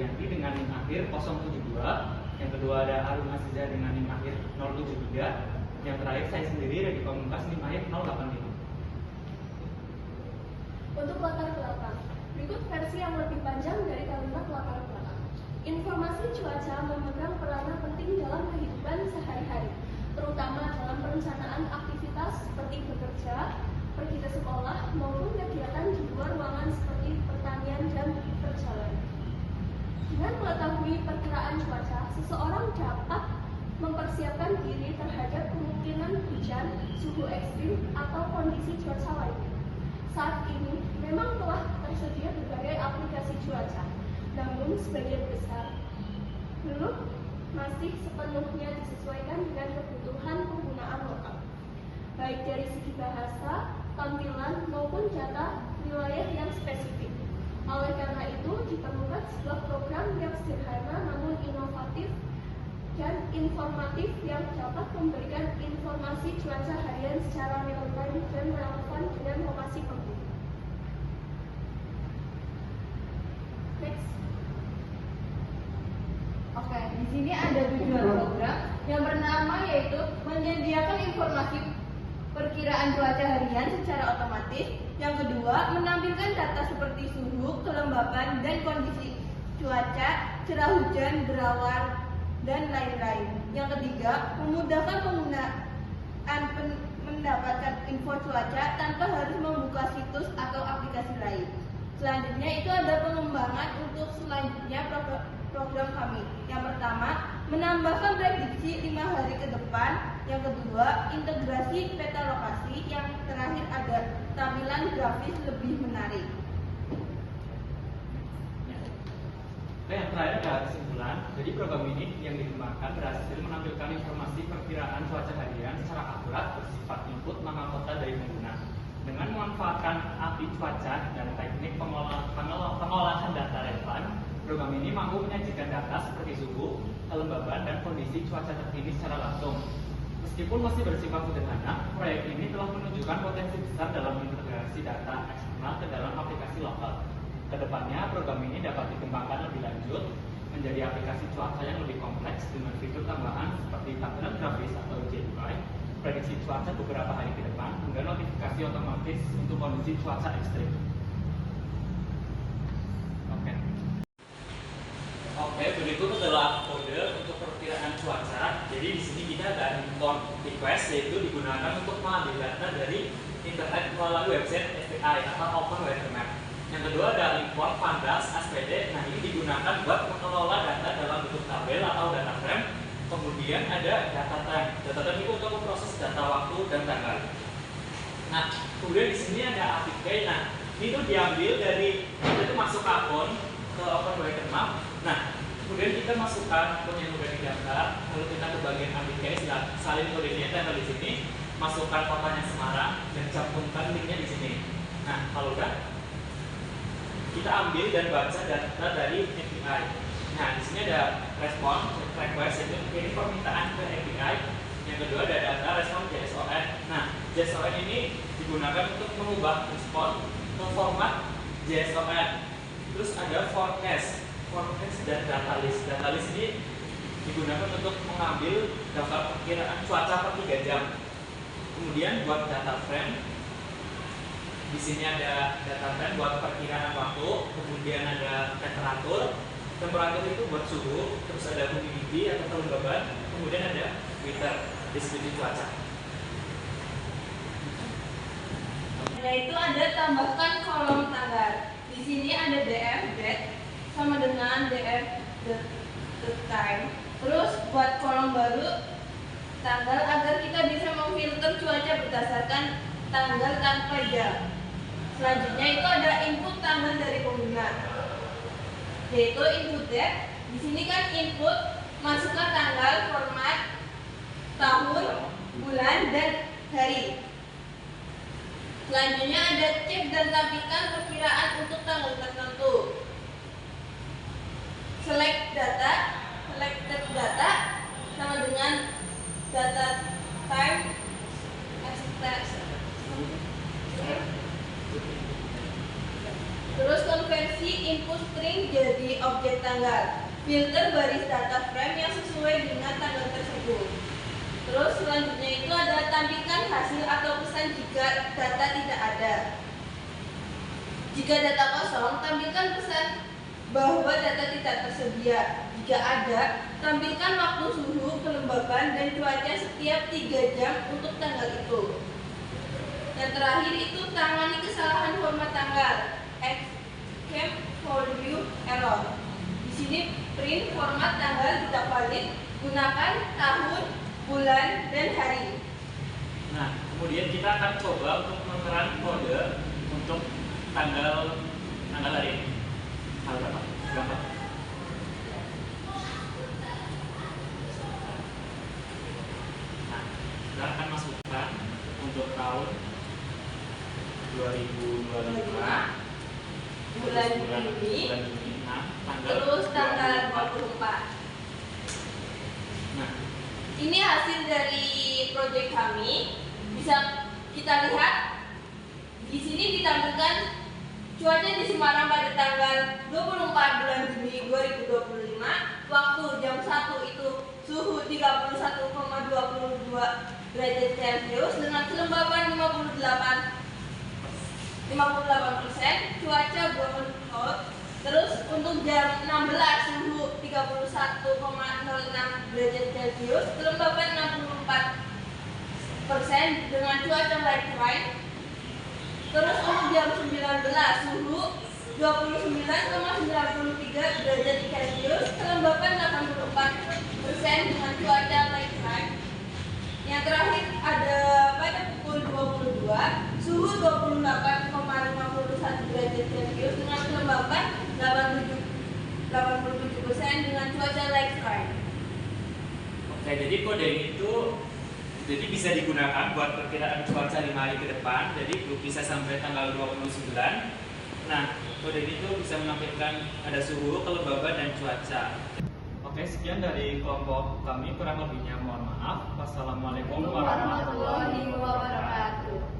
Febrianti dengan NIM akhir 072, yang kedua ada Harun Aziza dengan NIM akhir 073, yang terakhir saya sendiri Redi Pamungkas NIM akhir 085. Untuk latar belakang, berikut versi yang lebih panjang dari kalimat latar belakang. Informasi cuaca memegang peranan penting dalam kehidupan sehari-hari, terutama dalam perencanaan aktivitas seperti bekerja, pergi ke sekolah, maupun kegiatan di luar ruangan seperti pertanian dan perjalanan. Dengan mengetahui perkiraan cuaca, seseorang dapat mempersiapkan diri terhadap kemungkinan hujan, suhu ekstrim, atau kondisi cuaca lainnya. Saat ini memang telah tersedia berbagai aplikasi cuaca, namun sebagian besar belum masih sepenuhnya disesuaikan dengan kebutuhan penggunaan lokal, baik dari segi bahasa, tampilan, maupun data wilayah yang spesifik. Oleh karena itu, diperlukan sebuah program yang sederhana namun inovatif dan informatif yang dapat memberikan informasi cuaca harian secara real-time dan relevan dengan lokasi pengguna. Next. Oke, di sini ada tujuan program yang bernama yaitu menyediakan informasi perkiraan cuaca harian secara otomatis. Yang kedua, menampilkan data seperti suhu, kelembapan, dan kondisi cuaca, curah hujan, berawan, dan lain-lain. Yang ketiga, memudahkan penggunaan mendapatkan info cuaca tanpa harus membuka situs atau aplikasi lain. Selanjutnya itu ada pengembangan untuk selanjutnya program kami. Yang pertama, menambahkan prediksi 5 hari ke depan. Yang kedua, integrasi peta lokasi. Yang terakhir ada tampilan grafis lebih menarik. Yang terakhir adalah kesimpulan. Jadi program ini yang dikembangkan berhasil menampilkan informasi perkiraan cuaca harian secara akurat bersifat input mahkota dari pengguna. Dengan memanfaatkan API cuaca dan teknik pengolahan data relevan, program ini mampu menyajikan data seperti suhu, kelembaban, dan kondisi cuaca terkini secara langsung. Meskipun masih bersifat sederhana, proyek ini telah menunjukkan potensi besar dalam integrasi data eksternal ke dalam aplikasi lokal. Kedepannya, program ini dapat dikembangkan lebih lanjut menjadi aplikasi cuaca yang lebih kompleks dengan fitur tambahan seperti tampilan grafis atau GUI, prediksi cuaca beberapa hari ke depan, hingga notifikasi otomatis untuk kondisi cuaca ekstrim. Oke, berikut adalah kode untuk perkiraan cuaca. Jadi di sini kita ada import request, yaitu digunakan untuk mengambil data dari internet melalui website API atau Open Weather Map. Yang kedua ada import pandas SPD. Nah, ini digunakan buat mengelola data dalam bentuk tabel atau data frame. Kemudian ada data time. Data time itu untuk memproses data waktu dan tanggal. Nah, kemudian di sini ada APK. Nah, ini tuh diambil dari kita itu masuk akun ke Open Weather Map. Nah, kemudian kita masukkan akun yang sudah didaftar, lalu kita ke bagian APK, salin kodenya tempel di sini, masukkan kotanya Semarang dan cantumkan linknya di sini. Nah, kalau udah, kita ambil dan baca data dari API. Nah, di sini ada respon request, yaitu ini permintaan ke API. Yang kedua ada data respon JSON. Nah, JSON ini digunakan untuk mengubah respon ke format JSON. Terus ada forecast dan data list. Data list ini digunakan untuk mengambil daftar perkiraan cuaca per 3 jam. Kemudian buat data frame, di sini ada data frame buat perkiraan waktu. Kemudian ada temperatur. Temperatur itu buat suhu. Terus ada humidity atau kelembaban. Kemudian ada weather, deskripsi cuaca. Yaitu ada tambahkan kolom tanggal. Di sini ada df date sama dengan df the time. Terus buat kolom baru tanggal agar kita bisa memfilter cuaca berdasarkan tanggal tanpa jam. Selanjutnya itu ada input tanggal dari pengguna, yaitu input date. Di sini kan input masukkan tanggal, format, tahun, bulan, dan hari. Selanjutnya ada cek dan tampilkan perkiraan untuk tanggal tertentu. Selected data sama dengan data time Terus konversi input string jadi objek tanggal. Filter baris data frame yang sesuai dengan tanggal tersebut. Terus selanjutnya itu ada tampilkan hasil atau pesan jika data tidak ada. Jika data kosong, tampilkan pesan bahwa data tidak tersedia. Jika ada, tampilkan waktu suhu, kelembaban, dan cuaca setiap 3 jam untuk tanggal itu. Yang terakhir itu tangani kesalahan format tanggal. Escape for view error. Di sini print format tanggal tidak valid, gunakan tahun, bulan, dan hari. Nah, kemudian kita akan coba untuk menerang kode untuk tanggal hari ini. Tanggal berapa? Gampang. Nah, kita akan masukkan untuk tahun 2025 Bulan Juni, nah, terus tanggal 24. Nah, Ini hasil dari proyek kami. Bisa kita lihat di sini ditampilkan cuaca di Semarang pada tanggal 24 bulan Juni 2025. Waktu jam 1 itu suhu 31,22 derajat Celcius dengan kelembaban 58%, cuaca brown cloud. Terus untuk jam 16 suhu 31,06 derajat Celcius, kelembaban 64% dengan cuaca light rain. Terus untuk jam 19 suhu 29,93 derajat Celcius, kelembaban 84% dengan cuaca light rain. Yang terakhir ada pada pukul 22 suhu 28,51 derajat Celcius dengan kelembaban 87% dengan cuaca light rain. oke, jadi kode itu jadi bisa digunakan buat perkiraan cuaca 5 hari ke depan. Jadi bisa sampai tanggal 29. Nah, kode itu bisa menampilkan ada suhu, kelembaban, dan cuaca. Oke, sekian dari kelompok kami. Kurang lebihnya mohon maaf. Wassalamualaikum warahmatullahi Warahmatullahi wabarakatuh.